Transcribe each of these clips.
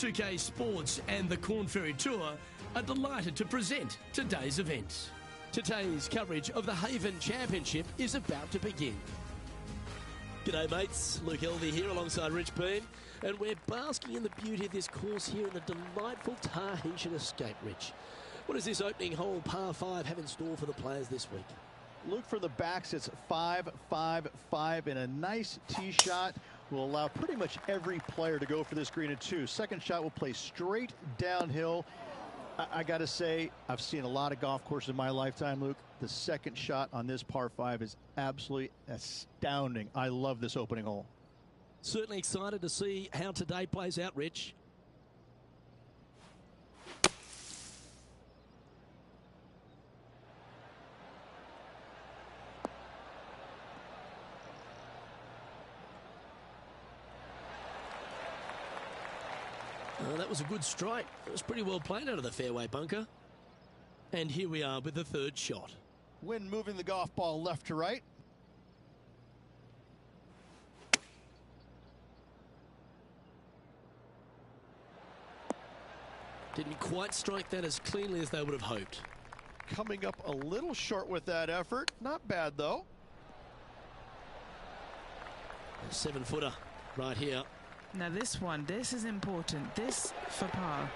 UK Sports and the Corn Ferry Tour are delighted to present today's events. Today's coverage of the Haven Championship is about to begin. G'day mates, Luke Elvey here alongside Rich Bean, and we're basking in the beauty of this course here in the delightful Tahitian Escape, Rich. What does this opening hole par 5 have in store for the players this week? Look for the backs. It's 5-5-5, and a nice tee shot will allow pretty much every player to go for this green at 2. Second shot will play straight downhill. I got to say, I've seen a lot of golf courses in my lifetime, Luke. The second shot on this par 5 is absolutely astounding. I love this opening hole. Certainly excited to see how today plays out, Rich. That was a good strike. It was pretty well played out of the fairway bunker. And here we are with the third shot. Wind moving the golf ball left to right. Didn't quite strike that as cleanly as they would have hoped. Coming up a little short with that effort. Not bad, though. A 7-footer right here. Now this is important. This for par.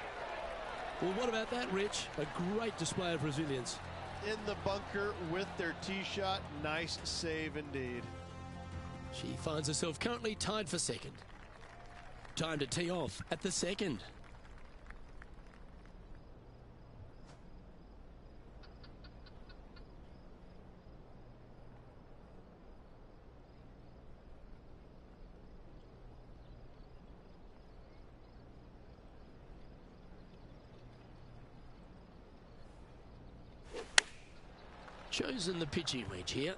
Well, what about that, Rich? A great display of resilience. In the bunker with their tee shot. Nice save indeed. She finds herself currently tied for second. Time to tee off at the second. Chosen the pitching wedge here.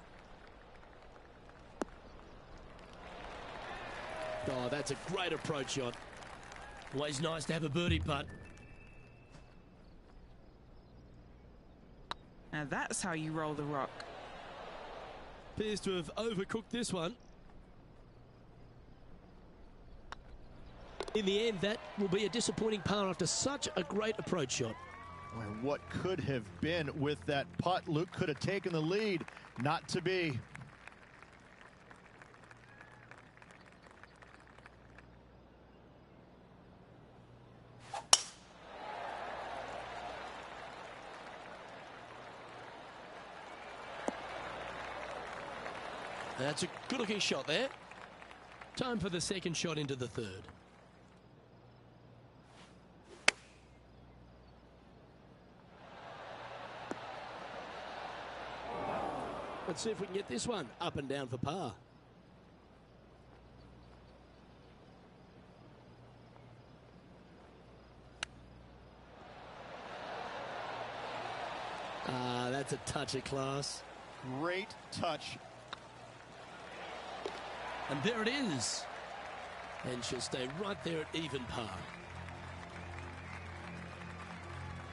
Oh, that's a great approach shot. Always nice to have a birdie putt. Now that's how you roll the rock. Appears to have overcooked this one. In the end, that will be a disappointing par after such a great approach shot. Boy, what could have been with that putt? Luke could have taken the lead. Not to be. That's a good-looking shot there. Time for the second shot into the third. Let's see if we can get this one up and down for par. Ah, that's a touch of class. Great touch. And there it is. And she'll stay right there at even par.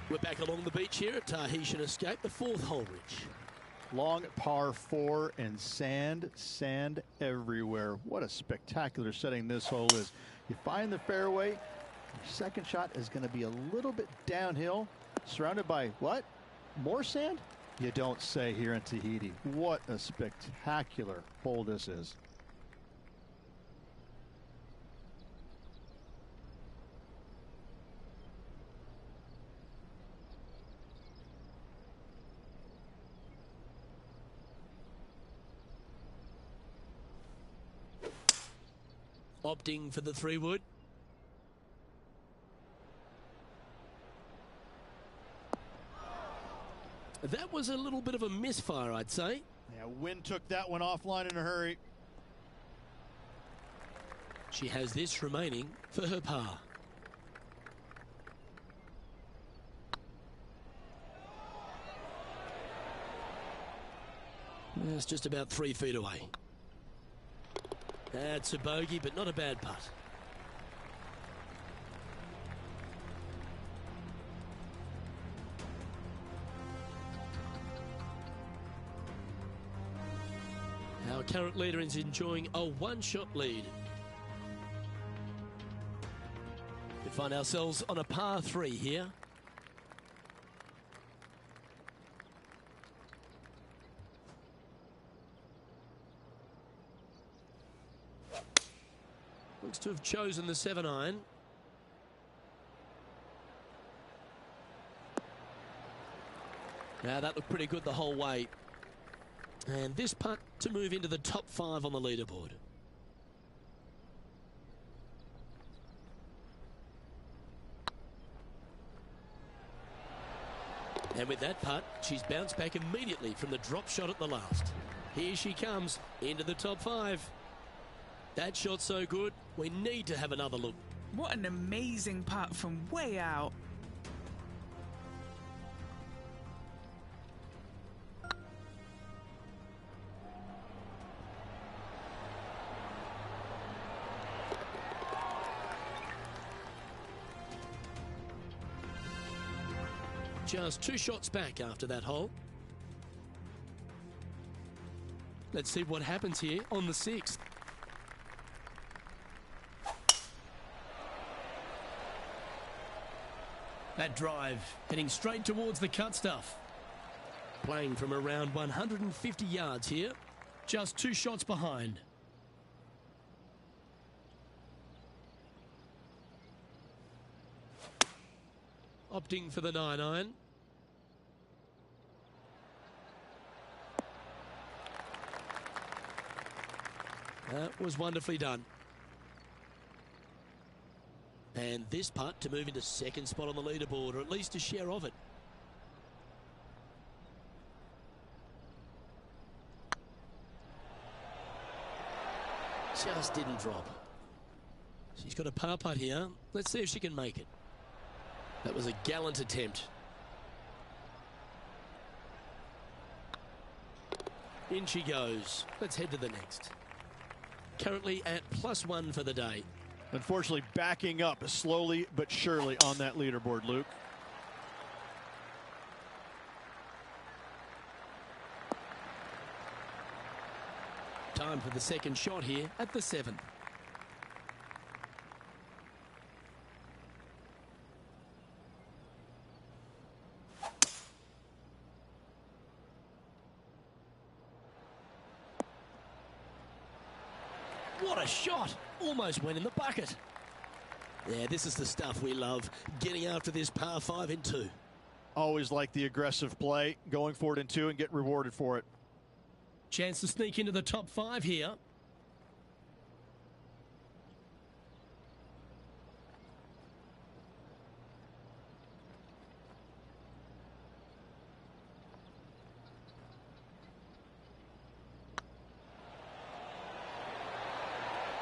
We're back along the beach here at Tahitian Escape, the fourth hole, Rich. Long par 4 and sand everywhere. What a spectacular setting this hole is. You find the fairway. Your second shot is going to be a little bit downhill, surrounded by what? More sand? You don't say here in Tahiti. What a spectacular hole this is. Opting for the 3-wood. That was a little bit of a misfire, I'd say. Yeah, Wynn took that one offline in a hurry. She has this remaining for her par. It's just about 3 feet away. That's a bogey, but not a bad putt. Our current leader is enjoying a one-shot lead. We find ourselves on a par 3 here. Looks to have chosen the 7-iron. Now that looked pretty good the whole way. And this putt to move into the top 5 on the leaderboard. And with that putt, she's bounced back immediately from the drop shot at the last. Here she comes into the top 5. That shot so good, we need to have another look. What an amazing putt from way out. Just 2 shots back after that hole. Let's see what happens here on the 6th. That drive heading straight towards the cut stuff. Playing from around 150 yards here. Just 2 shots behind. Opting for the 9-iron. That was wonderfully done. And this putt to move into 2nd spot on the leaderboard, or at least a share of it. Just didn't drop. She's got a par putt here. Let's see if she can make it. That was a gallant attempt. In she goes. Let's head to the next. Currently at +1 for the day. Unfortunately, backing up slowly but surely on that leaderboard, Luke. Time for the 2nd shot here at the 7th. What a shot! Almost went in the bucket. Yeah, this is the stuff we love. Getting after this par 5 in 2. Always like the aggressive play, going for it in 2 and get rewarded for it. Chance to sneak into the top 5 here.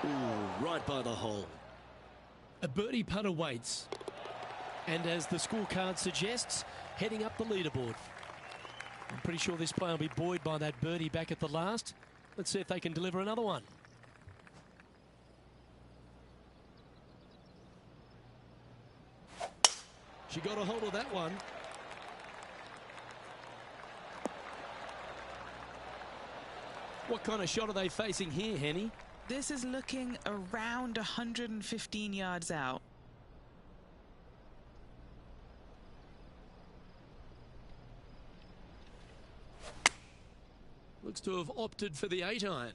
Ooh, right by the hole. A birdie putt awaits. And as the scorecard suggests, heading up the leaderboard. I'm pretty sure this player will be buoyed by that birdie back at the last. Let's see if they can deliver another one. She got a hold of that one. What kind of shot are they facing here, Henny? This is looking around 115 yards out. Looks to have opted for the 8-iron.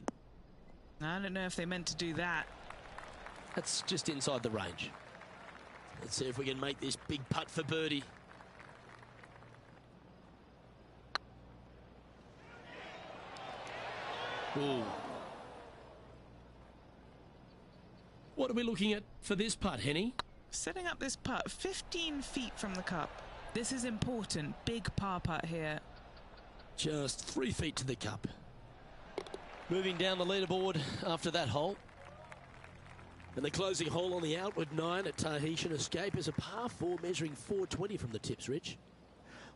I don't know if they meant to do that. That's just inside the range. Let's see if we can make this big putt for birdie. Ooh. What are we looking at for this putt, Henny? Setting up this putt 15 feet from the cup. This is important. Big par putt here. Just 3 feet to the cup. Moving down the leaderboard after that hole. And the closing hole on the outward 9 at Tahitian Escape is a par 4 measuring 420 from the tips, Rich.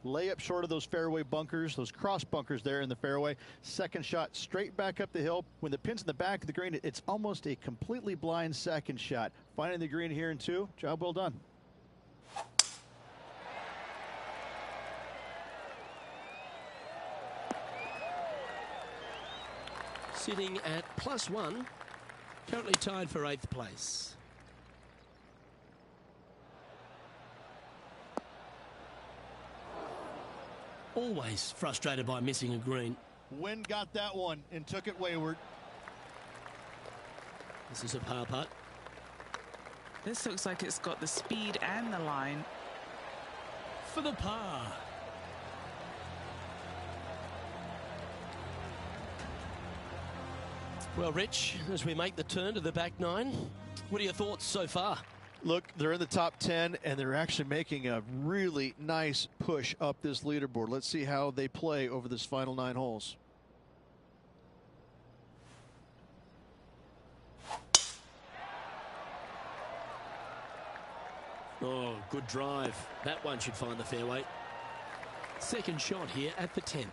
Layup short of those fairway bunkers, those cross bunkers there in the fairway. Second shot straight back up the hill. When the pin's in the back of the green, it's almost a completely blind second shot. Finding the green here in 2, job well done. Sitting at +1, currently tied for 8th place. Always frustrated by missing a green. Wind got that one and took it wayward. This is a par putt. This looks like it's got the speed and the line. For the par. Well, Rich, as we make the turn to the back 9, what are your thoughts so far? Look, they're in the top 10, and they're actually making a really nice push up this leaderboard. Let's see how they play over this final 9 holes. Oh, good drive. That one should find the fairway. Second shot here at the 10th.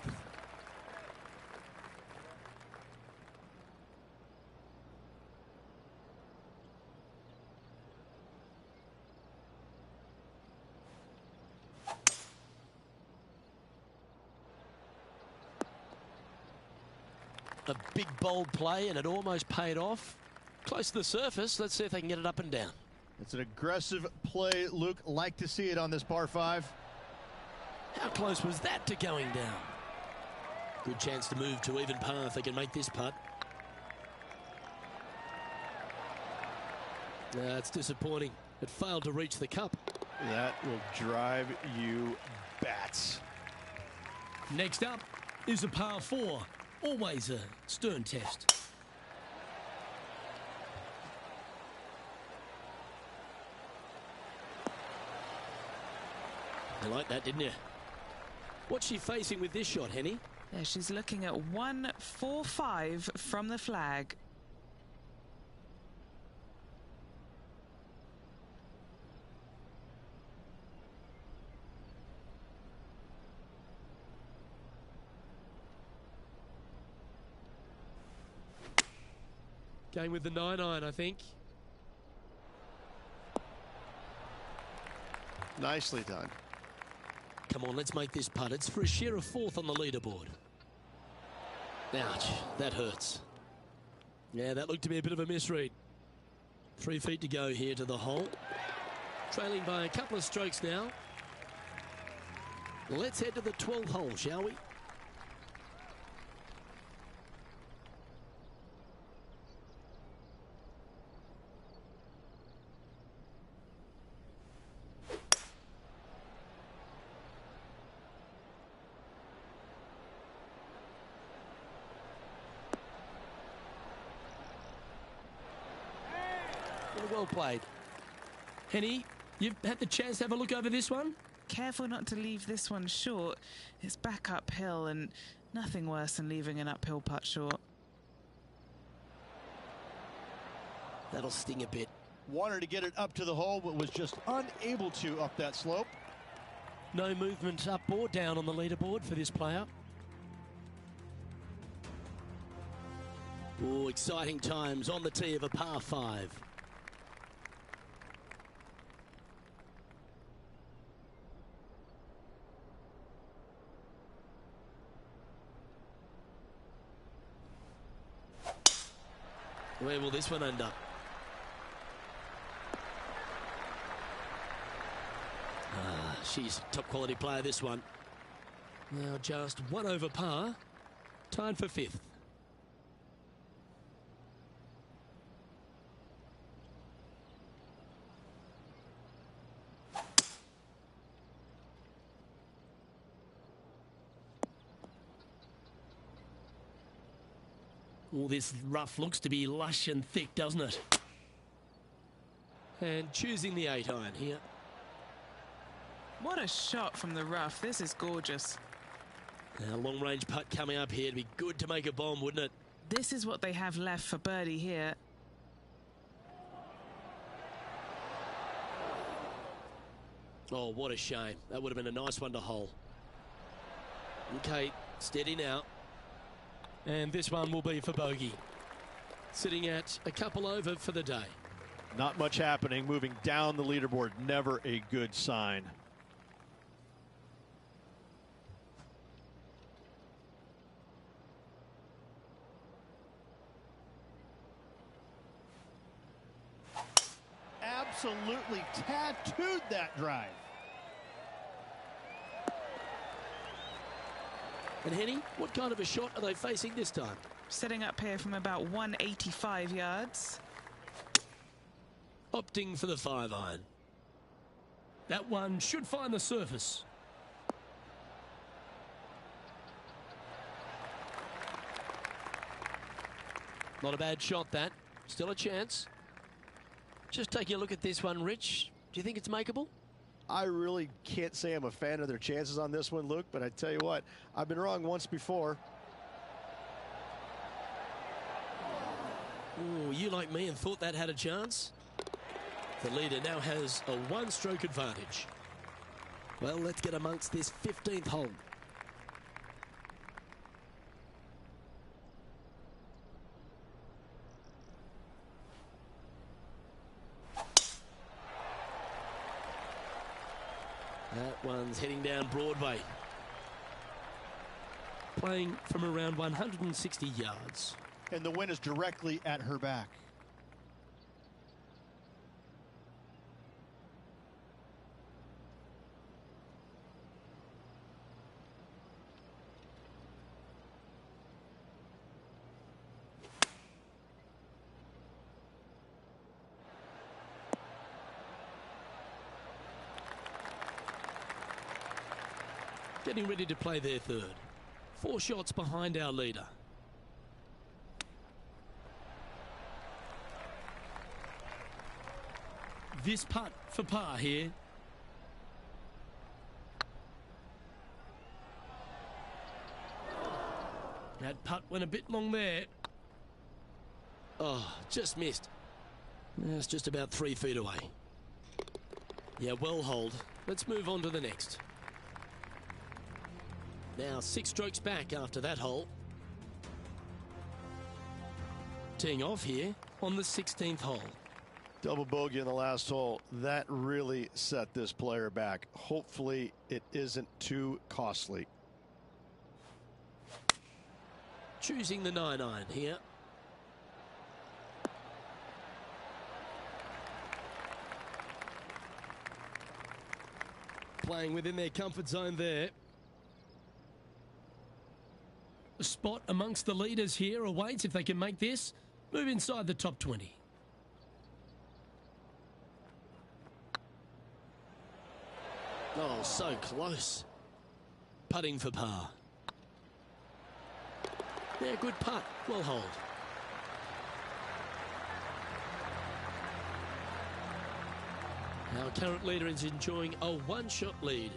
A big bold play, and it almost paid off. Close to the surface. Let's see if they can get it up and down. It's an aggressive play, Luke. Like to see it on this par 5. How close was that to going down? Good chance to move to even par if they can make this putt. It's disappointing. It failed to reach the cup. That will drive you bats. Next up is a par 4. Always a stern test. You like that, didn't you? What's she facing with this shot, Henny? Yeah, she's looking at 145 from the flag. Going with the 9-iron, I think. Nicely done. Come on, let's make this putt. It's for a share of 4th on the leaderboard. Ouch, that hurts. Yeah, that looked to be a bit of a misread. 3 feet to go here to the hole. Trailing by a couple of strokes now. Let's head to the 12th hole, shall we? Well played. Henny, you've had the chance to have a look over this one? Careful not to leave this one short. It's back uphill, and nothing worse than leaving an uphill putt short. That'll sting a bit. Wanted to get it up to the hole, but was just unable to up that slope. No movement up or down on the leaderboard for this player. Oh, exciting times on the tee of a par 5. Where will this one end up? She's a top quality player, this one. Now just 1 over par, tied for 5th. All this rough looks to be lush and thick, doesn't it? And choosing the 8-iron here. What a shot from the rough. This is gorgeous. Now, long-range putt coming up here. It'd be good to make a bomb, wouldn't it? This is what they have left for birdie here. Oh, what a shame. That would have been a nice one to hole. Okay, steady now. And this one will be for bogey. Sitting at a couple over for the day. Not much happening. Moving down the leaderboard, never a good sign. Absolutely tattooed that drive. And Henny, what kind of a shot are they facing this time? Setting up here from about 185 yards. Opting for the 5-iron. That one should find the surface. Not a bad shot, that. Still a chance. Just taking a look at this one, Rich. Do you think it's makeable? I really can't say I'm a fan of their chances on this one, Luke, but I tell you what, I've been wrong once before. Oh, you like me and thought that had a chance? The leader now has a one-stroke advantage. Well, let's get amongst this 15th hole. That one's heading down Broadway. Playing from around 160 yards. And the wind is directly at her back. Getting ready to play their third. 4 shots behind our leader. This putt for par here. That putt went a bit long there. Oh, just missed. That's just about 3 feet away. Yeah, well holed. Let's move on to the next. Now 6 strokes back after that hole. Teeing off here on the 16th hole. Double bogey in the last hole. That really set this player back. Hopefully it isn't too costly. Choosing the 9-iron here. Playing within their comfort zone there. A spot amongst the leaders here awaits if they can make this. Move inside the top 20. Oh, so close. Putting for par. Yeah, good putt. Well hold. Our current leader is enjoying a one-shot lead.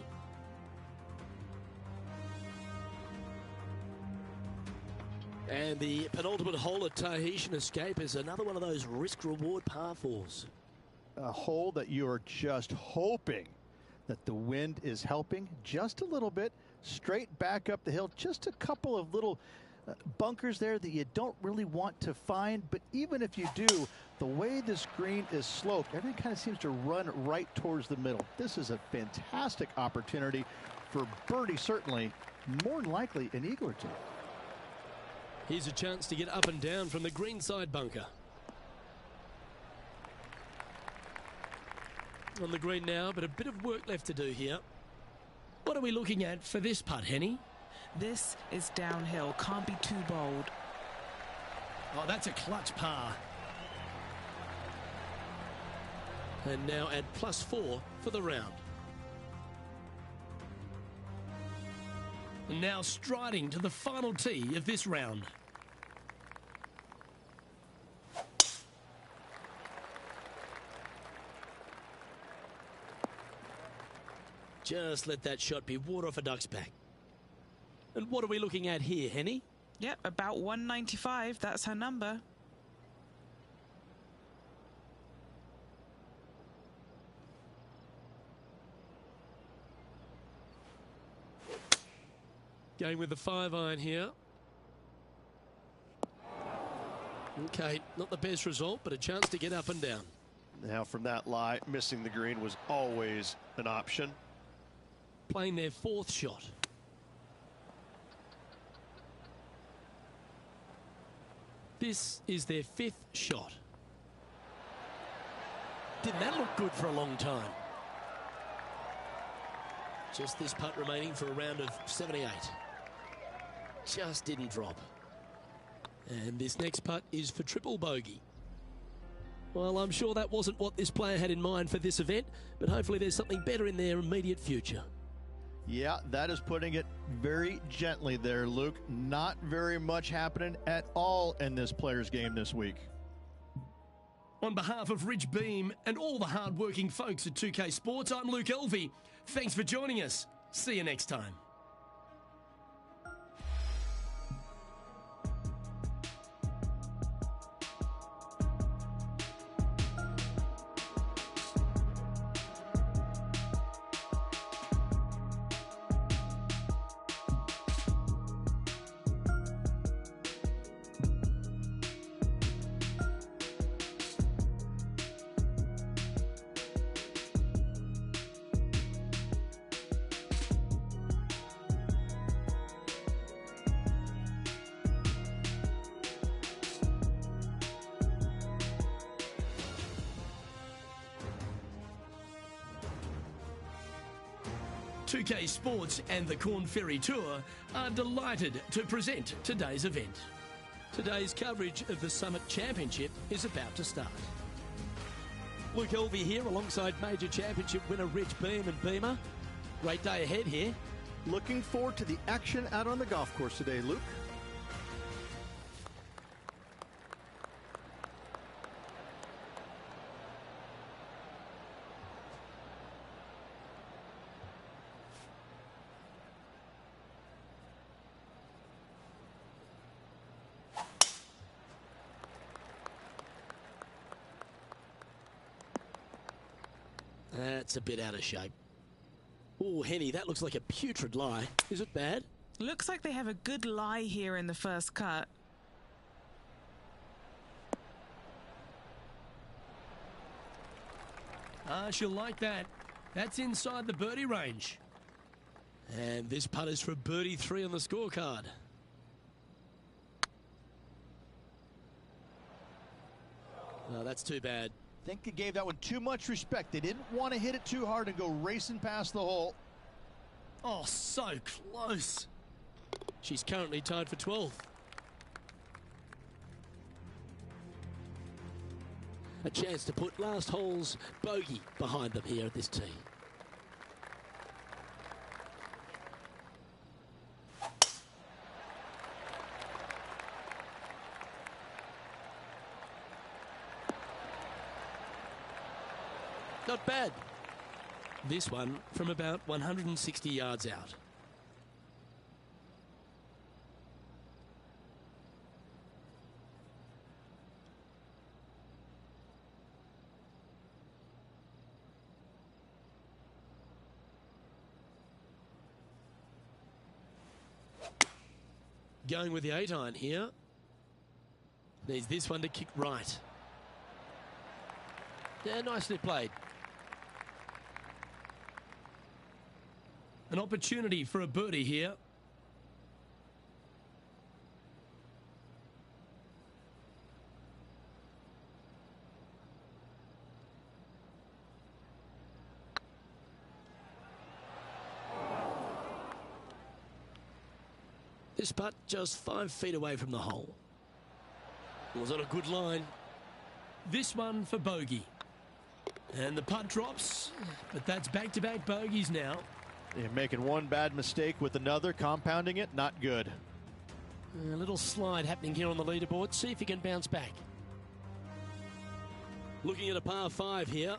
And the penultimate hole at Tahitian Escape is another one of those risk-reward par 4s. A hole that you are just hoping that the wind is helping just a little bit. Straight back up the hill. Just a couple of little bunkers there that you don't really want to find. But even if you do, the way this green is sloped, everything kind of seems to run right towards the middle. This is a fantastic opportunity for birdie, certainly. More than likely an eagle or two. Here's a chance to get up and down from the greenside bunker. On the green now, but a bit of work left to do here. What are we looking at for this putt, Henny? This is downhill. Can't be too bold. Oh, that's a clutch par. And now at +4 for the round. And now striding to the final tee of this round. Just let that shot be water off a duck's back. And what are we looking at here, Henny? Yep, about 195. That's her number. Going with the 5-iron here. Okay, not the best result, but a chance to get up and down. Now from that lie, missing the green was always an option. Playing their 4th shot. This is their 5th shot. Didn't that look good for a long time? Just this putt remaining for a round of 78. Just didn't drop. And this next putt is for triple bogey. Well, I'm sure that wasn't what this player had in mind for this event, but hopefully there's something better in their immediate future. Yeah, that is putting it very gently there, Luke. Not very much happening at all in this player's game this week. On behalf of Rich Beam and all the hard-working folks at 2K Sports, I'm Luke Elvey. Thanks for joining us. See you next time. .2K Sports and the Corn Ferry Tour are delighted to present today's event. Today's coverage of the Summit Championship is about to start. Luke Elvey here alongside Major Championship winner Rich Beam and Beamer. Great day ahead here. Looking forward to the action out on the golf course today, Luke. That's a bit out of shape. Oh, Henny, that looks like a putrid lie. Is it bad? Looks like they have a good lie here in the first cut. She'll like that. That's inside the birdie range. And this putt is for birdie 3 on the scorecard. Oh, that's too bad. I think they gave that one too much respect. They didn't want to hit it too hard and go racing past the hole. Oh, so close. She's currently tied for 12th. A chance to put last hole's bogey behind them here at this tee. Not bad. This one from about 160 yards out. Going with the 8-iron here. Needs this one to kick right. Yeah, nicely played. An opportunity for a birdie here. This putt just 5 feet away from the hole. Was on a good line. This one for bogey. And the putt drops, but that's back-to-back bogeys now. They're making one bad mistake with another, compounding it, not good. A little slide happening here on the leaderboard. See if he can bounce back. Looking at a par 5 here.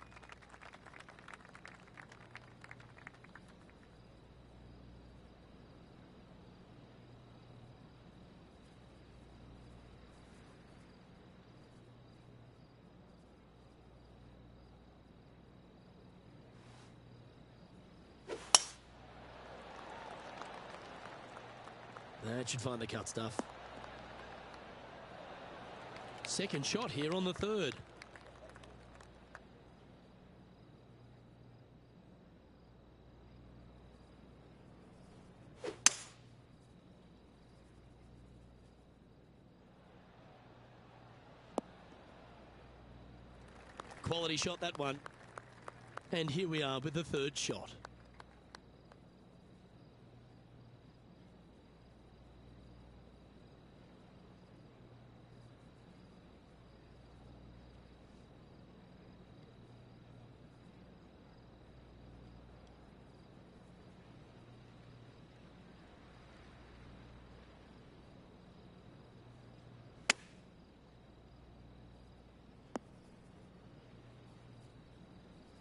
That should find the cut stuff. Second shot here on the third. Quality shot, that one. And here we are with the third shot.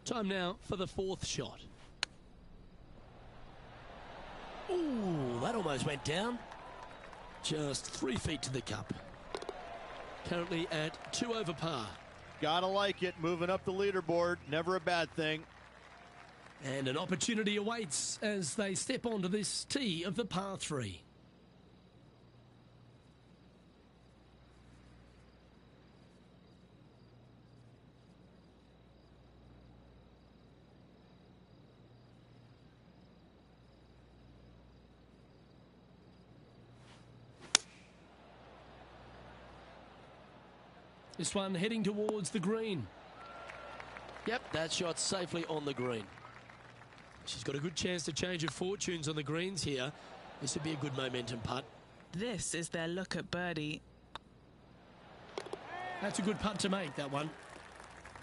Time now for the fourth shot. Ooh, that almost went down. Just 3 feet to the cup. Currently at 2 over par. Gotta like it, moving up the leaderboard, never a bad thing. And an opportunity awaits as they step onto this tee of the par 3. This one heading towards the green. Yep, that shot safely on the green. She's got a good chance to change her fortunes on the greens here. This would be a good momentum putt. This is their look at birdie. That's a good putt to make, that one.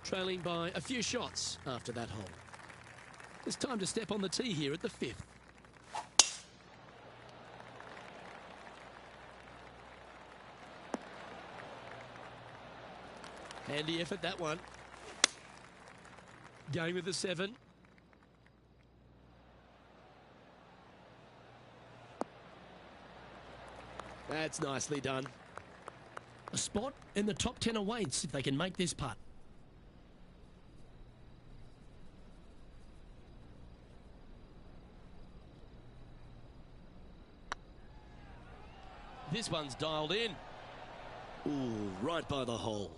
Trailing by a few shots after that hole. It's time to step on the tee here at the 5th. Handy effort, that one. Going with the 7. That's nicely done. A spot in the top 10 awaits if they can make this putt. This one's dialed in. Ooh, right by the hole.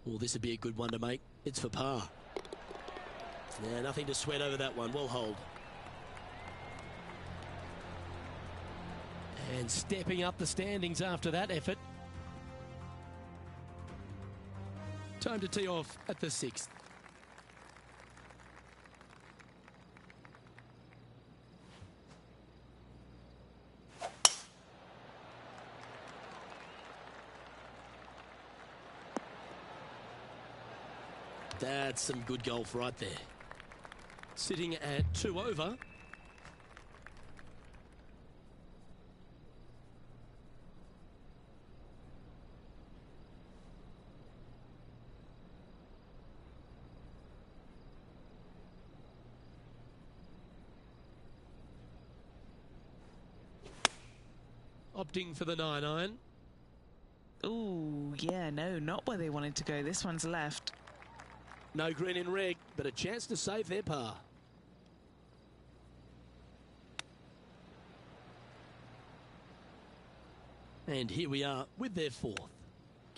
Oh, this would be a good one to make. It's for par. Yeah, nothing to sweat over that one. Well hold. And stepping up the standings after that effort. Time to tee off at the 6th. That's some good golf right there. Sitting at 2 over. Opting for the 9-iron. Ooh, yeah, no, not where they wanted to go. This one's left. No green in red, but a chance to save their par. And here we are with their 4th.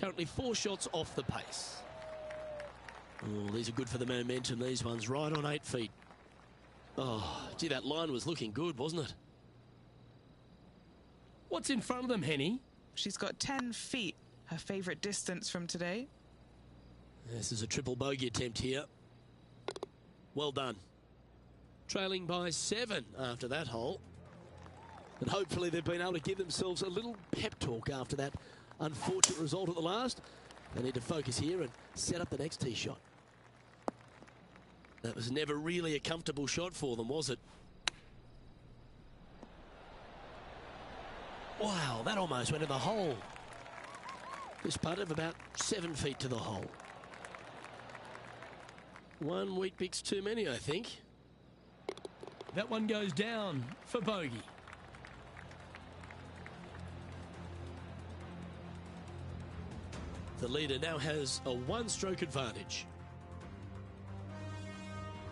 Currently 4 shots off the pace. Oh, these are good for the momentum. These ones right on 8 feet. Oh, gee, that line was looking good, wasn't it? What's in front of them, Henny? She's got 10 feet, her favourite distance from today. This is a triple bogey attempt here. Well done. Trailing by 7 after that hole. And hopefully they've been able to give themselves a little pep talk after that unfortunate result at the last. They need to focus here and set up the next tee shot. That was never really a comfortable shot for them, was it? Wow, that almost went in the hole. This putt of about 7 feet to the hole. 1 wheat bix too many, I think. That one goes down for bogey. The leader now has a 1-stroke advantage.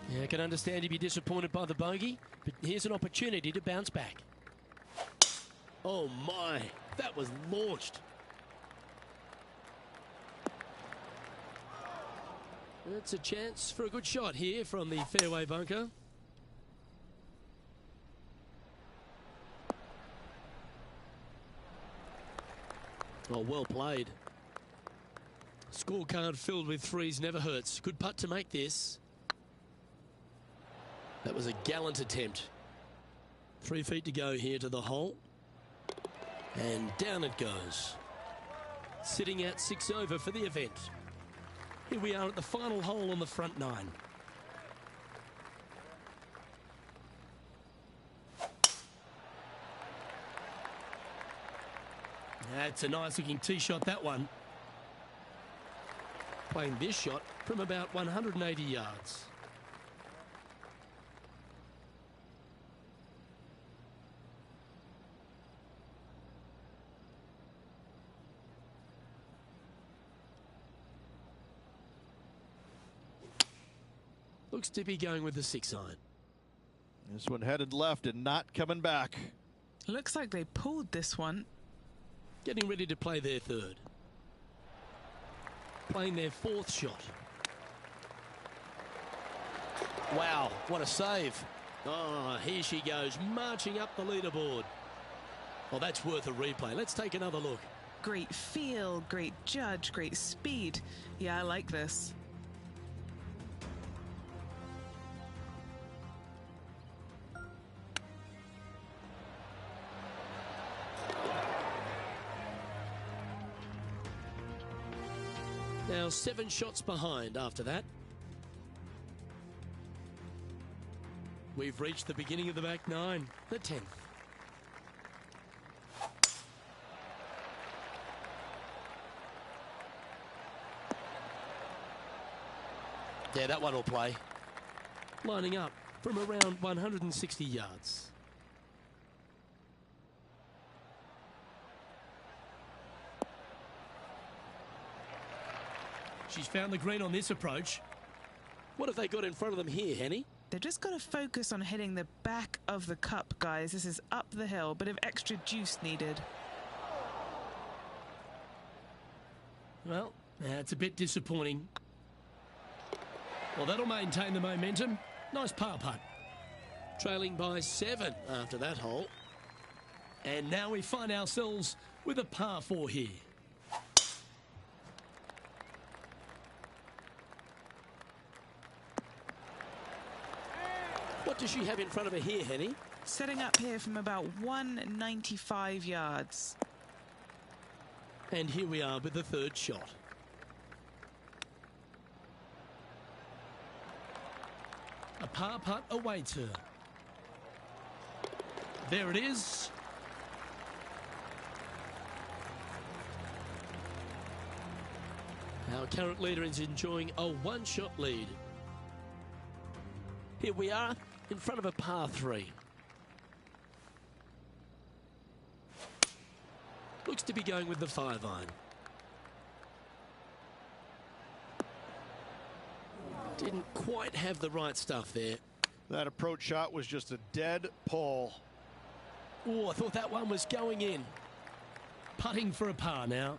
Yeah, I can understand you'd be disappointed by the bogey, but here's an opportunity to bounce back. Oh my, that was launched. That's a chance for a good shot here from the fairway bunker. Oh, well played. Scorecard filled with threes never hurts. Good putt to make this. That was a gallant attempt. 3 feet to go here to the hole. And down it goes. Sitting at 6 over for the event. Here we are at the final hole on the front 9. That's a nice looking tee shot, that one. Playing this shot from about 180 yards. Looks to be going with the 6-iron. This one headed left and not coming back. Looks like they pulled this one. Getting ready to play their 3rd. Playing their 4th shot. Wow, what a save. Oh, here she goes, marching up the leaderboard. Oh, that's worth a replay. Let's take another look. Great feel, great judge, great speed. Yeah, I like this. Now 7 shots behind after that. We've reached the beginning of the back 9, the 10th. Yeah, that one will play. Lining up from around 160 yards. She's found the green on this approach. What have they got in front of them here, Henny? They've just got to focus on hitting the back of the cup, guys. This is up the hill, bit of extra juice needed. Well, that's a bit disappointing. Well, that'll maintain the momentum. Nice par putt. Trailing by 7 after that hole. And now we find ourselves with a par 4 here. What does she have in front of her here, Henny? Setting up here from about 195 yards. And here we are with the 3rd shot. A par putt awaits her. There it is. Our current leader is enjoying a 1-shot lead. Here we are in front of a par 3. Looks to be going with the 5-iron. Didn't quite have the right stuff there. That approach shot was just a dead pull. Oh, I thought that one was going in. Putting for a par now.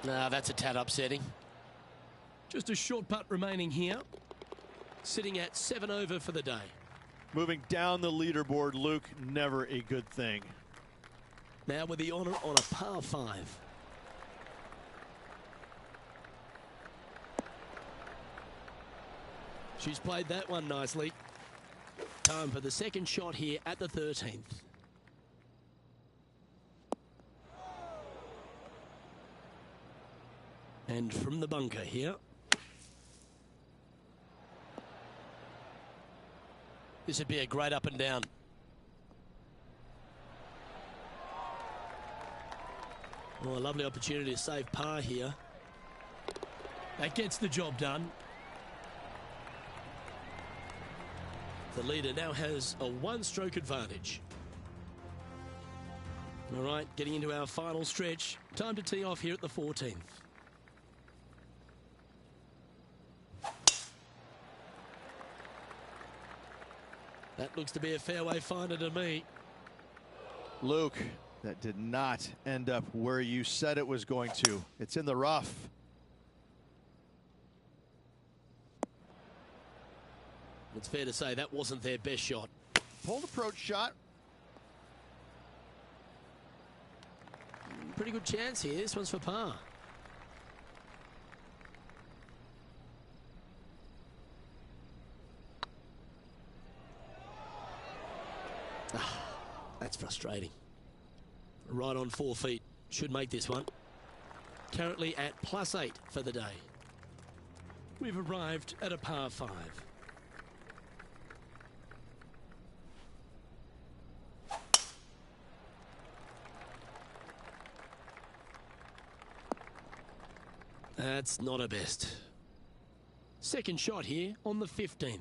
Nah, that's a tad upsetting. Just a short putt remaining here. Sitting at 7 over for the day. Moving down the leaderboard, Luke, never a good thing. Now with the honour on a par 5. She's played that one nicely. Time for the 2nd shot here at the 13th. And from the bunker here. This would be a great up and down. Oh, a lovely opportunity to save par here. That gets the job done. The leader now has a 1-stroke advantage. All right, getting into our final stretch. Time to tee off here at the 14th. That looks to be a fairway finder to me. Luke, that did not end up where you said it was going to. It's in the rough. It's fair to say that wasn't their best shot. Pulled approach shot. Pretty good chance here. This one's for par. That's frustrating. Right on 4 feet. Should make this one. Currently at +8 for the day. We've arrived at a par 5. That's not a best. Second shot here on the 15th.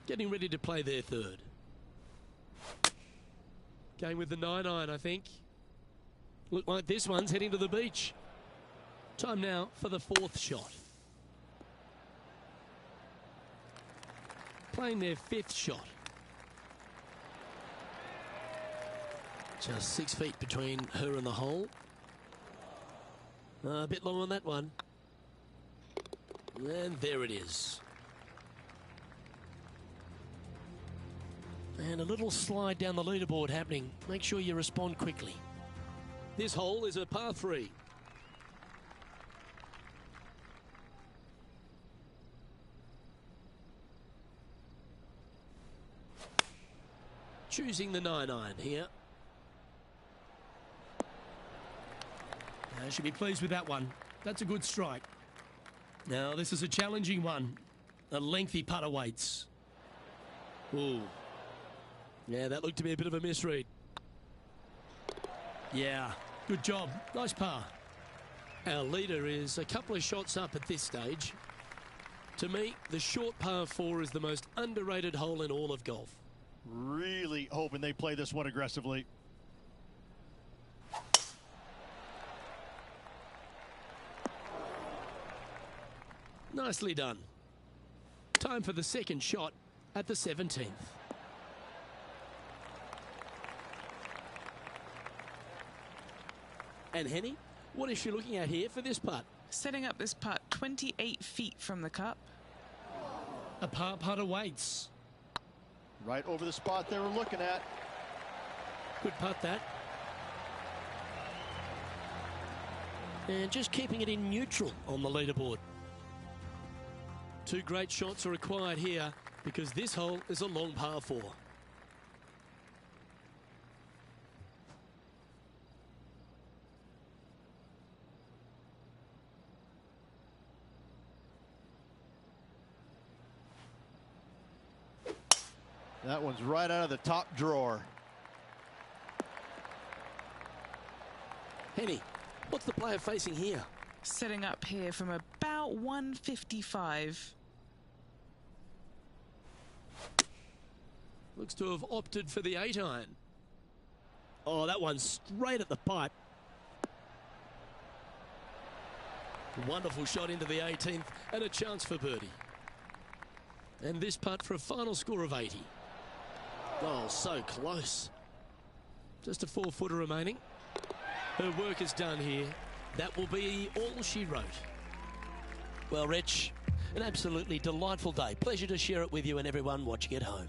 Getting ready to play their third. Going with the 9-iron, I think. Look like this one's heading to the beach. Time now for the 4th shot. Playing their 5th shot. Just 6 feet between her and the hole. A bit long on that one. And there it is. And a little slide down the leaderboard happening. Make sure you respond quickly. This hole is a par 3. Choosing the 9-iron here. Should be pleased with that one. That's a good strike. Now this is a challenging one. A lengthy putt awaits. Ooh. Yeah, that looked to be a bit of a misread. Yeah, good job. Nice par. Our leader is a couple of shots up at this stage. To me, the short par 4 is the most underrated hole in all of golf. Really hoping they play this one aggressively. Nicely done. Time for the second shot at the 17th. And Henny, what is she looking at here for this putt? Setting up this putt 28 feet from the cup. A par putt awaits. Right over the spot they were looking at. Good putt that. And just keeping it in neutral on the leaderboard. 2 great shots are required here because this hole is a long par 4. That one's right out of the top drawer. Henny, what's the player facing here? Setting up here from about 155. Looks to have opted for the 8-iron. Oh, that one's straight at the pipe. Wonderful shot into the 18th and a chance for birdie. And this putt for a final score of 80. Oh, so close. Just a 4-footer remaining. Her work is done here. That will be all she wrote. Well, Rich, an absolutely delightful day. Pleasure to share it with you and everyone watching at home.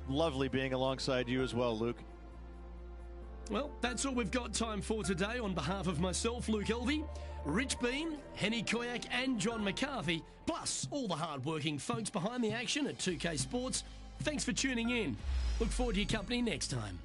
Lovely being alongside you as well, Luke. Well, that's all we've got time for today. On behalf of myself, Luke Elvey, Rich Bean, Henny Koyak and John McCarthy, plus all the hard-working folks behind the action at 2K Sports, thanks for tuning in. Look forward to your company next time.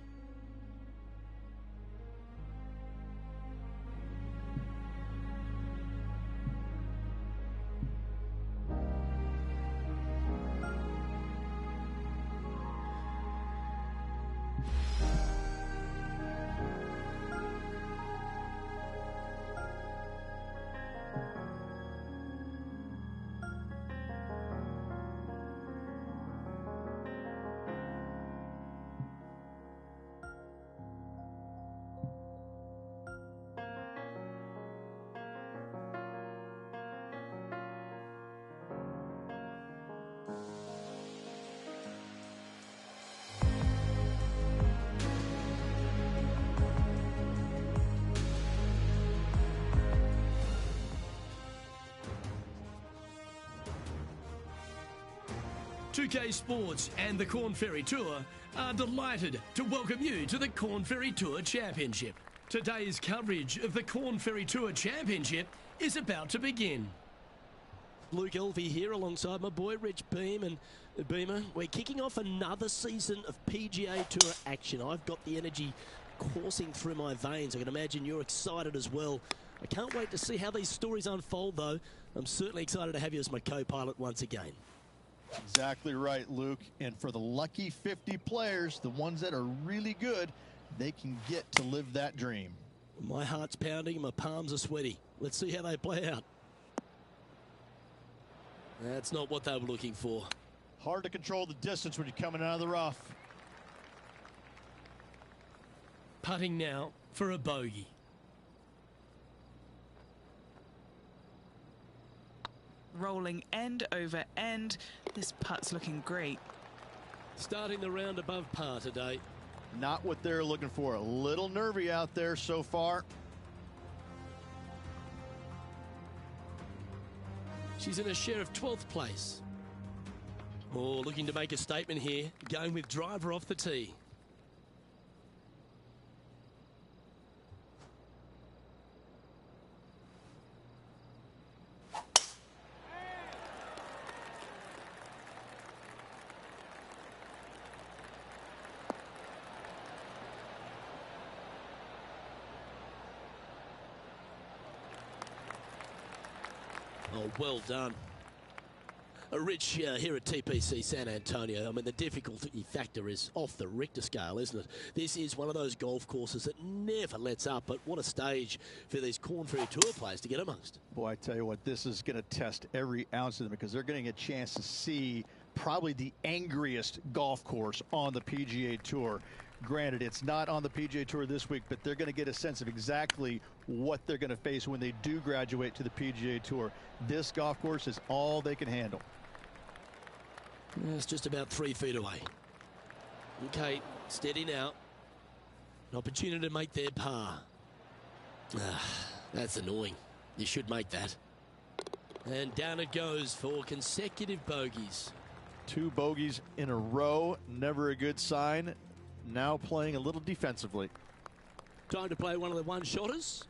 2K Sports and the Corn Ferry Tour are delighted to welcome you to the Corn Ferry Tour Championship. Today's coverage of the Corn Ferry Tour Championship is about to begin. Luke Elvey here alongside my boy Rich Beam, and Beamer, we're kicking off another season of PGA Tour action. I've got the energy coursing through my veins. I can imagine you're excited as well. I can't wait to see how these stories unfold, though. I'm certainly excited to have you as my co-pilot once again. Exactly right, Luke. And for the lucky 50 players, the ones that are really good, they can get to live that dream. My heart's pounding and my palms are sweaty. Let's see how they play out. That's not what they were looking for. Hard to control the distance when you're coming out of the rough. Putting now for a bogey. Rolling end over end. This putt's looking great. Starting the round above par today. Not what they're looking for. A little nervy out there so far. She's in a share of 12th place. Oh, looking to make a statement here. Going with driver off the tee. Oh, well done. Rich here at TPC San Antonio. I mean, the difficulty factor is off the Richter scale, isn't it? This is one of those golf courses that never lets up, but what a stage for these Corn Ferry Tour players to get amongst. Boy, I tell you what, this is going to test every ounce of them because they're getting a chance to see probably the angriest golf course on the PGA Tour. Granted, it's not on the PGA Tour this week, but they're going to get a sense of exactly what they're going to face when they do graduate to the PGA Tour. This golf course is all they can handle. It's just about 3 feet away. Okay, steady now. An opportunity to make their par. That's annoying. You should make that. And down it goes for consecutive bogeys. 2 bogeys in a row, never a good sign. Now playing a little defensively. Time to play one of the one-shotters.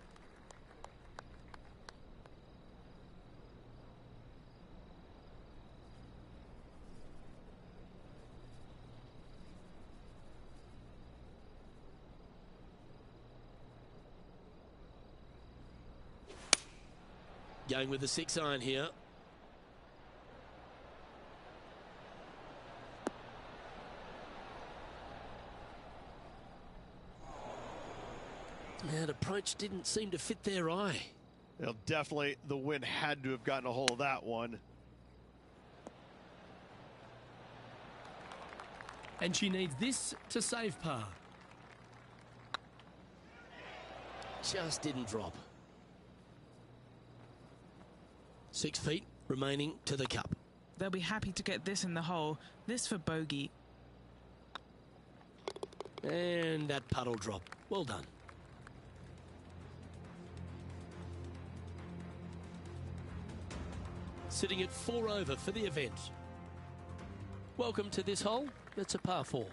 Going with the 6-iron here. That approach didn't seem to fit their eye. Well, definitely the wind had to have gotten a hold of that one. And she needs this to save par. Just didn't drop. 6 feet remaining to the cup. They'll be happy to get this in the hole. This for bogey. And that putt'll drop. Well done. Sitting at 4 over for the event. Welcome to this hole. It's a par 4.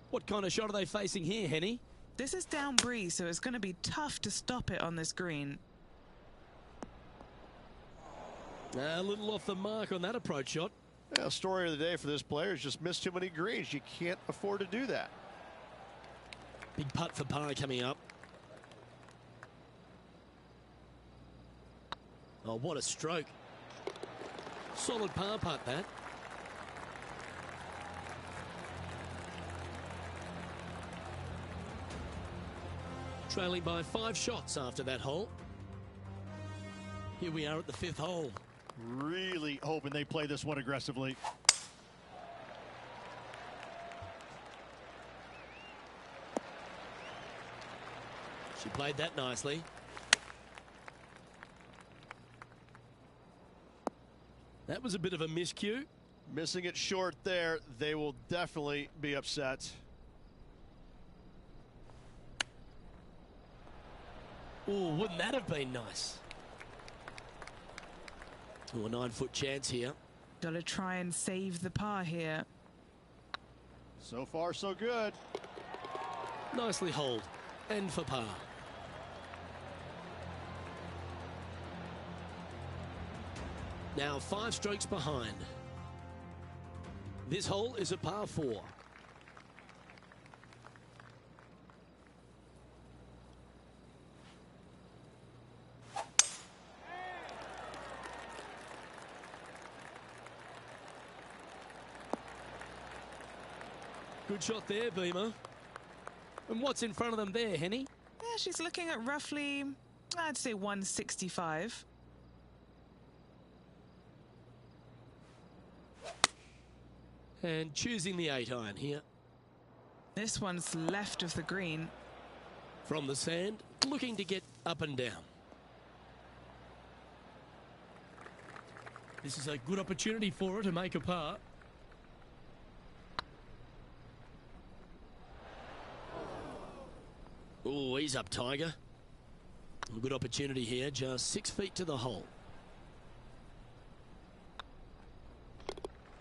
What kind of shot are they facing here, Henny? This is down breeze, so it's going to be tough to stop it on this green. A little off the mark on that approach shot. Yeah, story of the day for this player is just missed too many greens. You can't afford to do that. Big putt for par coming up. Oh, what a stroke. Solid par putt, that. Trailing by 5 shots after that hole. Here we are at the 5th hole. Really hoping they play this one aggressively. She played that nicely. That was a bit of a miscue. Missing it short there. They will definitely be upset. Oh, wouldn't that have been nice? Oh, a 9-foot chance here. Got to try and save the par here. So far, so good. Nicely holed. And for par. Now 5 strokes behind. This hole is a par 4. Good shot there, Beamer. And what's in front of them there, Henny? Yeah, she's looking at roughly, I'd say 165. And choosing the 8-iron here. This one's left of the green. From the sand, looking to get up and down. This is a good opportunity for her to make a par. Oh, he's up, Tiger. A good opportunity here, just 6 feet to the hole.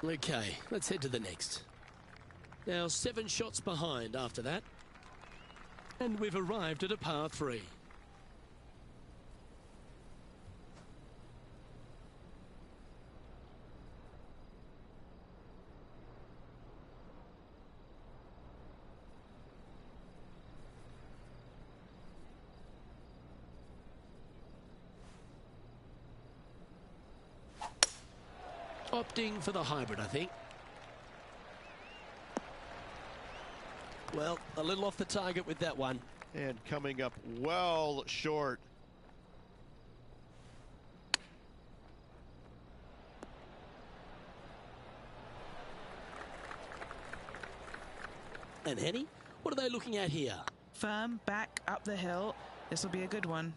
Okay, let's head to the next. Now 7 shots behind after that. And we've arrived at a par 3. Opting for the hybrid, I think. Well, a little off the target with that one. And coming up well short. And Henny, what are they looking at here? Firm, back, up the hill. This will be a good one.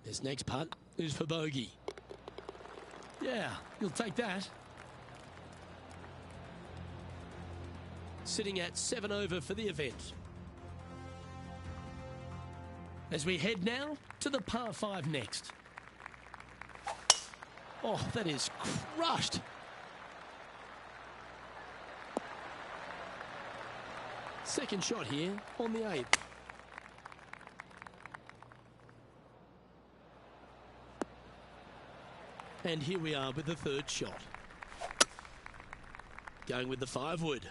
This next putt is for bogey. Yeah, you'll take that. Sitting at 7 over for the event. As we head now to the par 5 next. Oh, that is crushed. Second shot here on the 8th. And here we are with the 3rd shot. Going with the 5-wood.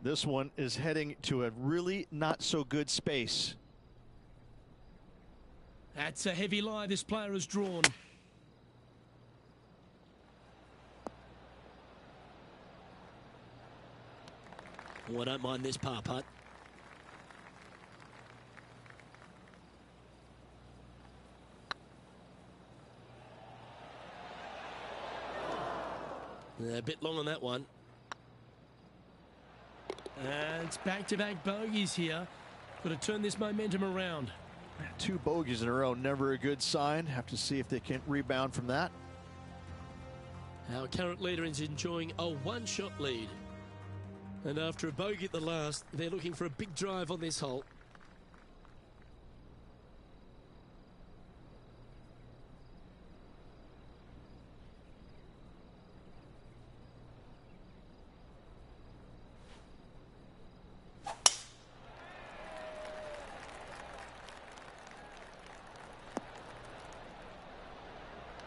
This one is heading to a really not so good space. That's a heavy lie this player has drawn. Oh, I don't mind this par putt. A bit long on that one. And it's back-to-back bogeys here. Got to turn this momentum around. 2 bogeys in a row, never a good sign. Have to see if they can rebound from that. Our current leader is enjoying a 1-shot lead. And after a bogey at the last, they're looking for a big drive on this hole.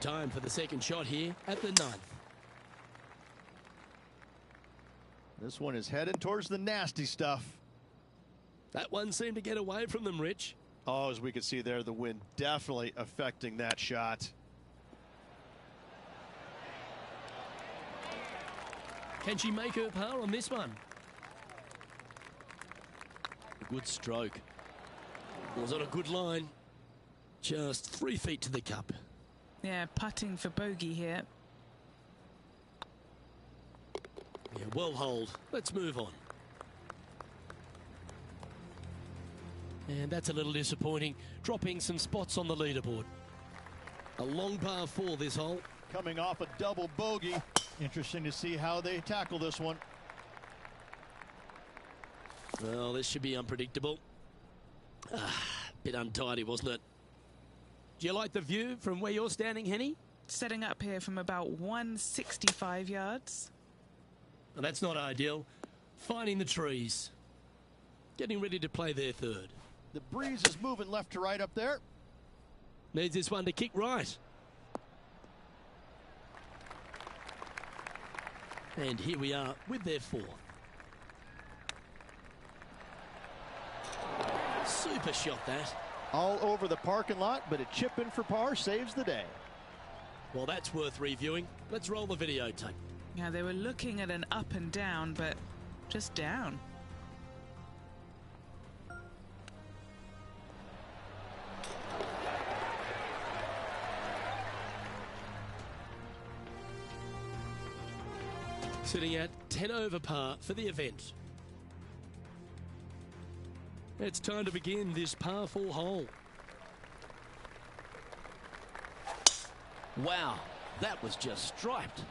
Time for the second shot here at the 9th. This one is headed towards the nasty stuff. That one seemed to get away from them, Rich. Oh, as we can see there, the wind definitely affecting that shot. Can she make her par on this one? A good stroke. Was on a good line. Just 3 feet to the cup. Yeah, putting for bogey here. Yeah, well holed. Let's move on. And that's a little disappointing, dropping some spots on the leaderboard. A long par 4 this hole. Coming off a double bogey. Interesting to see how they tackle this one. Well, this should be unpredictable. Bit untidy, wasn't it? Do you like the view from where you're standing, Henny? Setting up here from about 165 yards. Well, that's not ideal. Finding the trees. Getting ready to play their third. The breeze is moving left to right up there. Needs this one to kick right. And here we are with their fourth. Super shot, that. All over the parking lot, but a chip in for par saves the day. Well, that's worth reviewing. Let's roll the videotape. Yeah, they were looking at an up and down, but just down. Sitting at 10 over par for the event. It's time to begin this par 4 hole. Wow, that was just striped.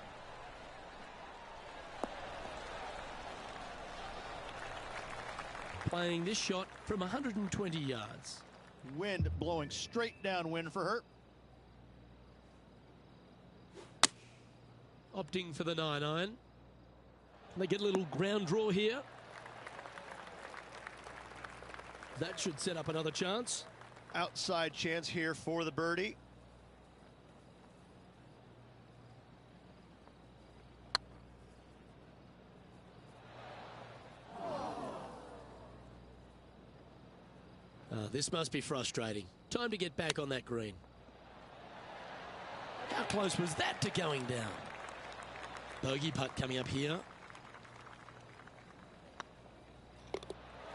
Playing this shot from 120 yards. Wind blowing straight downwind for her. Opting for the 9-iron. They get a little ground draw here. That should set up another chance. Outside chance here for the birdie. This must be frustrating. Time to get back on that green. How close was that to going down? Bogey putt coming up here.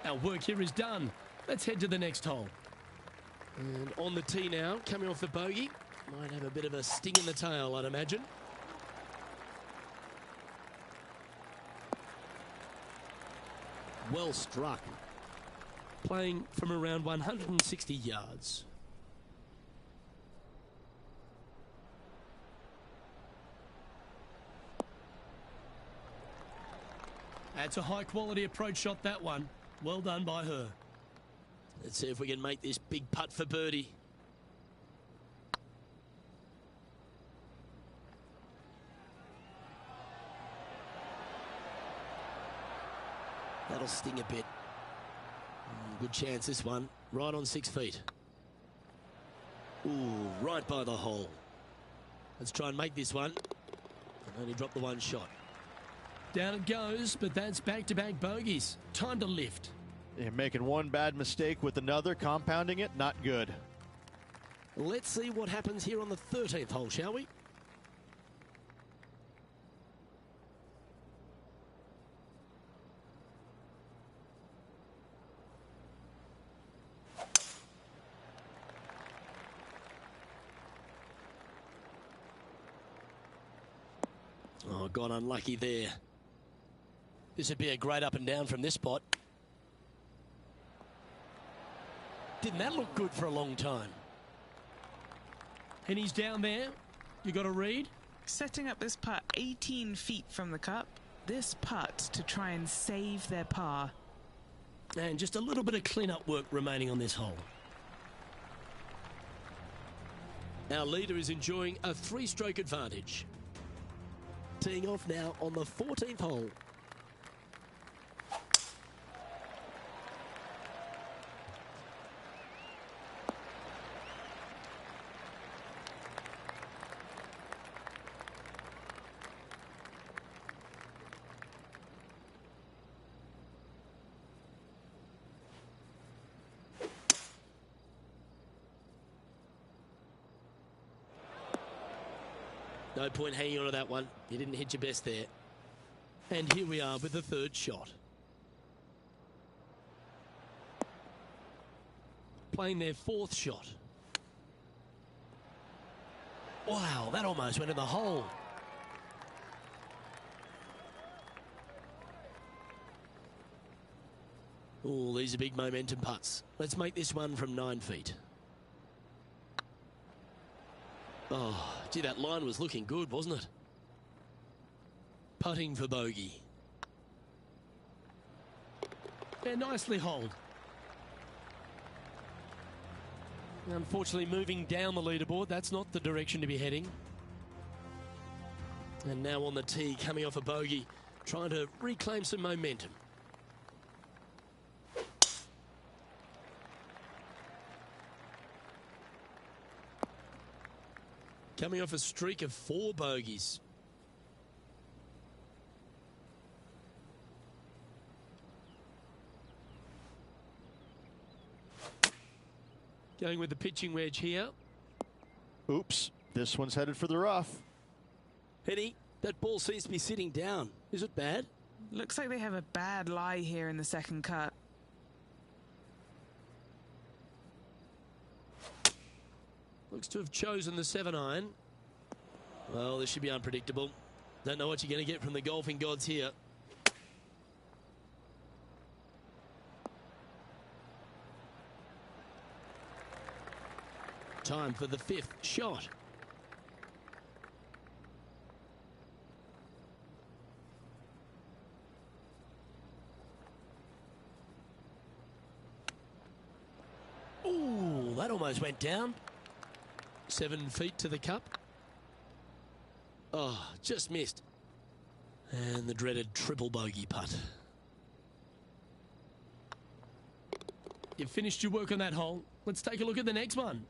Our work here is done. Let's head to the next hole. And on the tee now, coming off the bogey. Might have a bit of a sting in the tail, I'd imagine. Well struck. Playing from around 160 yards. That's a high-quality approach shot, that one. Well done by her. Let's see if we can make this big putt for birdie. That'll sting a bit. Good chance, this one. Right on 6 feet. Ooh, right by the hole. Let's try and make this one. And only drop the one shot. Down it goes, but that's back-to-back bogeys. Time to lift. You're making one bad mistake with another, compounding it, not good. Let's see what happens here on the 13th hole, shall we? Oh, got unlucky there. This would be a great up and down from this spot. Didn't that look good for a long time? Henny's down there. You got a read? Setting up this putt 18 feet from the cup. This putt to try and save their par. And just a little bit of clean-up work remaining on this hole. Our leader is enjoying a 3-stroke advantage. Teeing off now on the 14th hole. No point hanging on to that one. You didn't hit your best there. And here we are with the 3rd shot. Playing their 4th shot. Wow, that almost went in the hole. Oh, these are big momentum putts. Let's make this one from 9 feet. Oh, gee, that line was looking good, wasn't it? putting for bogey. Yeah, nicely holed. Unfortunately, moving down the leaderboard, that's not the direction to be heading. And now on the tee, coming off a bogey, trying to reclaim some momentum. Coming off a streak of 4 bogeys. Going with the pitching wedge here. Oops, this one's headed for the rough. Henny, that ball seems to be sitting down. Is it bad? Looks like they have a bad lie here in the second cut. Looks to have chosen the 7-iron. Well, this should be unpredictable. Don't know what you're going to get from the golfing gods here. Time for the 5th shot. Ooh, that almost went down. 7 feet to the cup. Oh, just missed. And the dreaded triple bogey putt. You've finished your work on that hole. Let's take a look at the next one.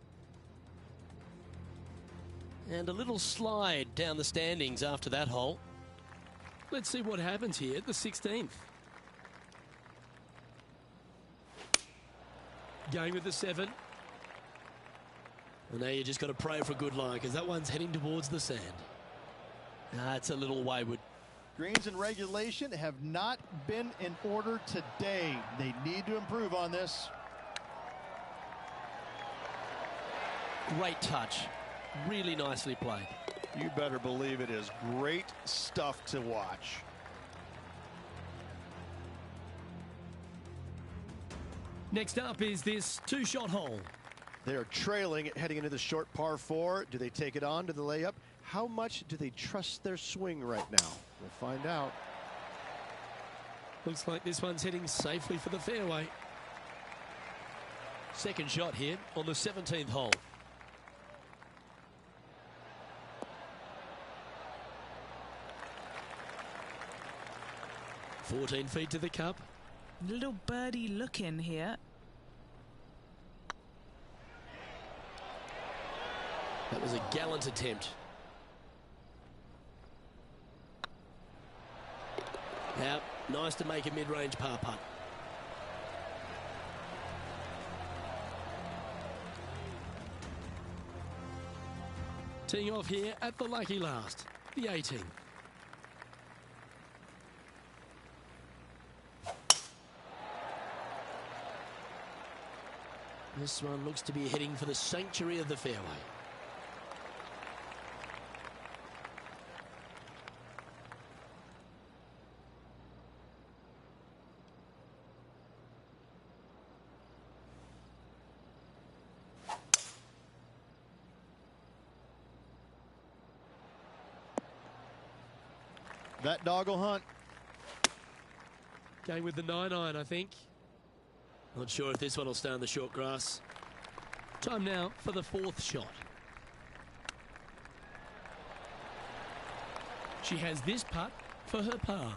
And a little slide down the standings after that hole. Let's see what happens here at the 16th. Going with the 7. And now you just got to pray for a good lie, because that one's heading towards the sand. It's a little wayward. Greens and regulation have not been in order today. They need to improve on this. Great touch. Really nicely played. You better believe it is great stuff to watch. Next up is this 2-shot hole. They are trailing heading into the short par 4. Do they take it on to the layup? How much do they trust their swing right now? We'll find out. Looks like this one's heading safely for the fairway. Second shot here on the 17th hole. "14 feet to the cup." Little birdie look in here. That was a gallant attempt. Now, nice to make a mid-range par putt. Teeing off here at the lucky last, the 18th. This one looks to be heading for the sanctuary of the fairway. That dog will hunt. Going with the 9-iron, I think. Not sure if this one will stay on the short grass. Time now for the 4th shot. She has this putt for her par.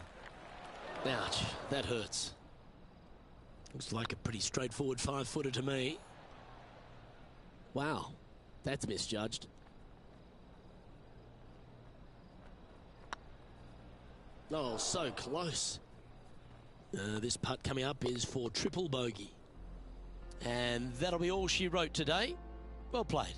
Ouch, that hurts. Looks like a pretty straightforward 5-footer to me. Wow, that's misjudged. Oh, so close. This putt coming up is for triple bogey. And that'll be all she wrote today. Well played.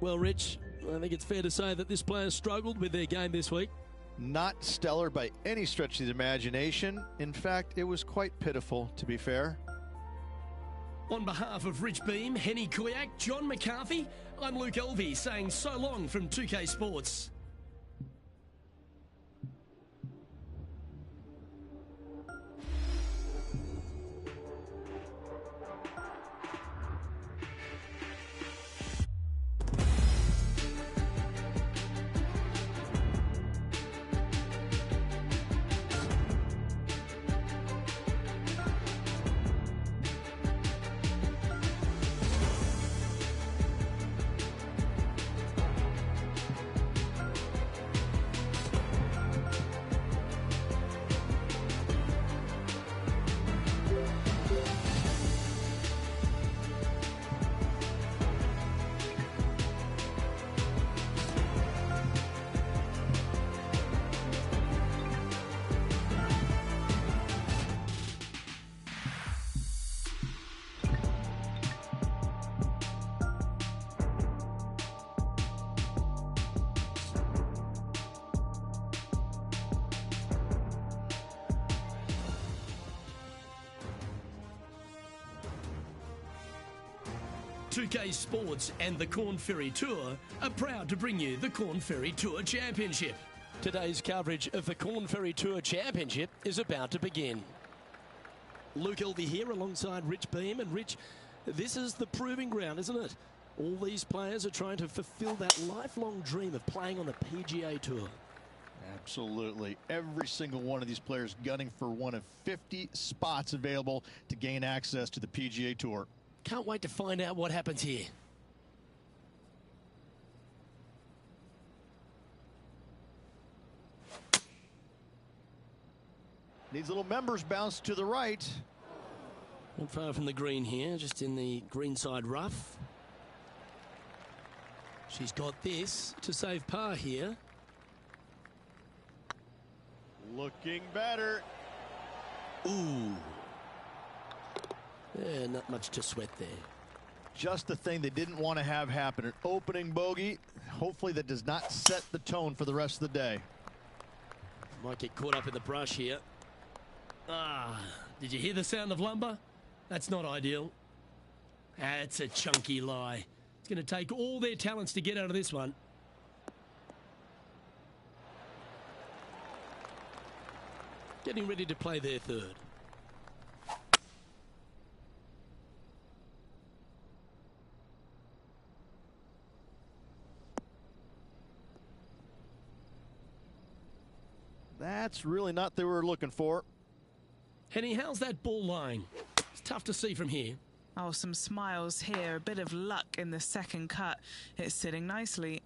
Well, Rich, I think it's fair to say that this player struggled with their game this week. Not stellar by any stretch of the imagination. In fact, it was quite pitiful, to be fair. On behalf of Rich Beam, Henny Koyak, John McCarthy, I'm Luke Elvey saying so long from 2K Sports. 2K Sports and the Corn Ferry Tour are proud to bring you the Corn Ferry Tour Championship. Today's coverage of the Corn Ferry Tour Championship is about to begin. Luke Elvey here alongside Rich Beam. And Rich, this is the proving ground, isn't it? All these players are trying to fulfill that lifelong dream of playing on the PGA Tour. Absolutely. Every single one of these players gunning for one of 50 spots available to gain access to the PGA Tour. Can't wait to find out what happens here. Needs a little members bounce to the right. Not far from the green here, just in the greenside rough. She's got this to save par here. Looking better. Ooh. Yeah, not much to sweat there. Just the thing they didn't want to have happen. An opening bogey. Hopefully that does not set the tone for the rest of the day. Might get caught up in the brush here. Ah, did you hear the sound of lumber? That's not ideal. That's a chunky lie. It's going to take all their talents to get out of this one. Getting ready to play their third. That's really not what they were looking for. Henny, how's that ball lying? It's tough to see from here. Oh, some smiles here. A bit of luck in the second cut. It's sitting nicely.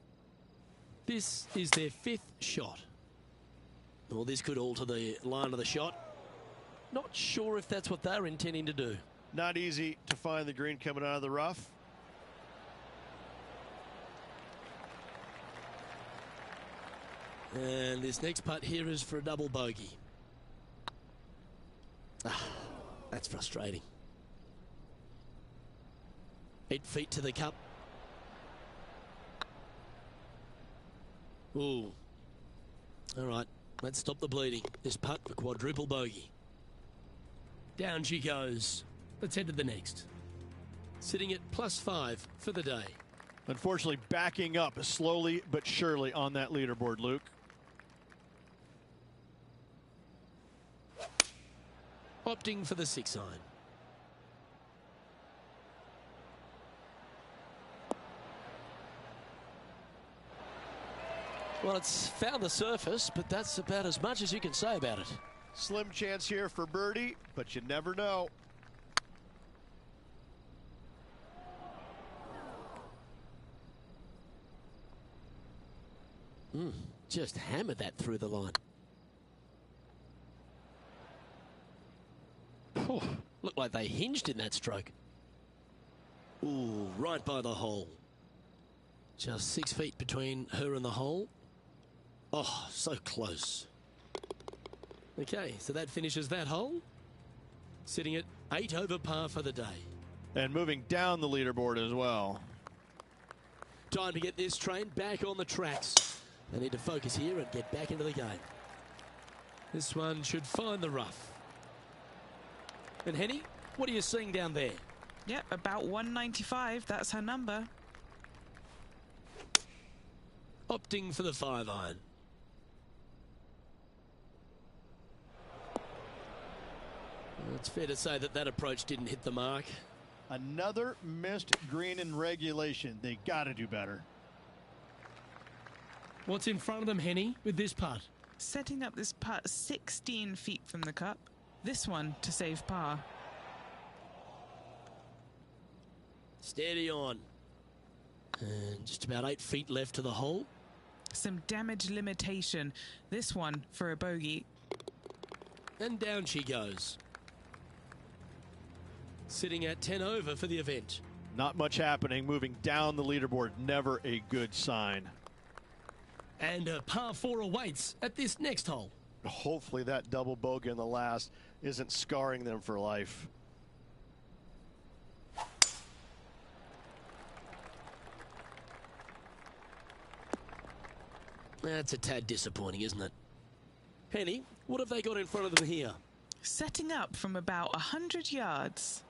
This is their fifth shot. Well, this could alter the line of the shot. Not sure if that's what they're intending to do. Not easy to find the green coming out of the rough. And this next putt here is for a double bogey. Ah, that's frustrating. 8 feet to the cup. Ooh. All right, let's stop the bleeding. This putt for quadruple bogey. Down she goes. Let's head to the next. Sitting at +5 for the day. Unfortunately, backing up slowly but surely on that leaderboard, Luke. Opting for the 6 iron. Well, it's found the surface, but that's about as much as you can say about it. Slim chance here for birdie, but you never know. Just hammered that through the line. Looked like they hinged in that stroke. Ooh, right by the hole. Just 6 feet between her and the hole. Oh, so close. Okay, so that finishes that hole. Sitting at 8 over par for the day. And moving down the leaderboard as well. Time to get this train back on the tracks. They need to focus here and get back into the game. This one should find the rough. And Henny, what are you seeing down there? Yep, about 195. That's her number. Opting for the 5 iron. It's fair to say that that approach didn't hit the mark. Another missed green in regulation. They got to do better. What's in front of them, Henny, with this putt? Setting up this putt 16 feet from the cup. This one to save par. Steady on. And just about 8 feet left to the hole. Some damage limitation. This one for a bogey. And down she goes. Sitting at 10 over for the event. Not much happening. Moving down the leaderboard. Never a good sign. And a par 4 awaits at this next hole. Hopefully that double bogey in the last isn't scarring them for life. That's a tad disappointing, isn't it? Henny, what have they got in front of them here? Setting up from about 100 yards.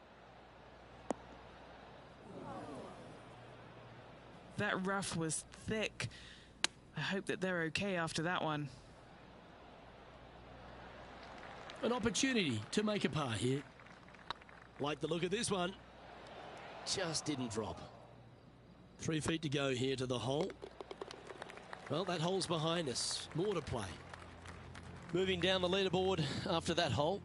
That rough was thick. I hope that they're okay after that one. An opportunity to make a par here. Like the look of this one. Just didn't drop. 3 feet to go here to the hole. Well, that hole's behind us. More to play. Moving down the leaderboard after that hole.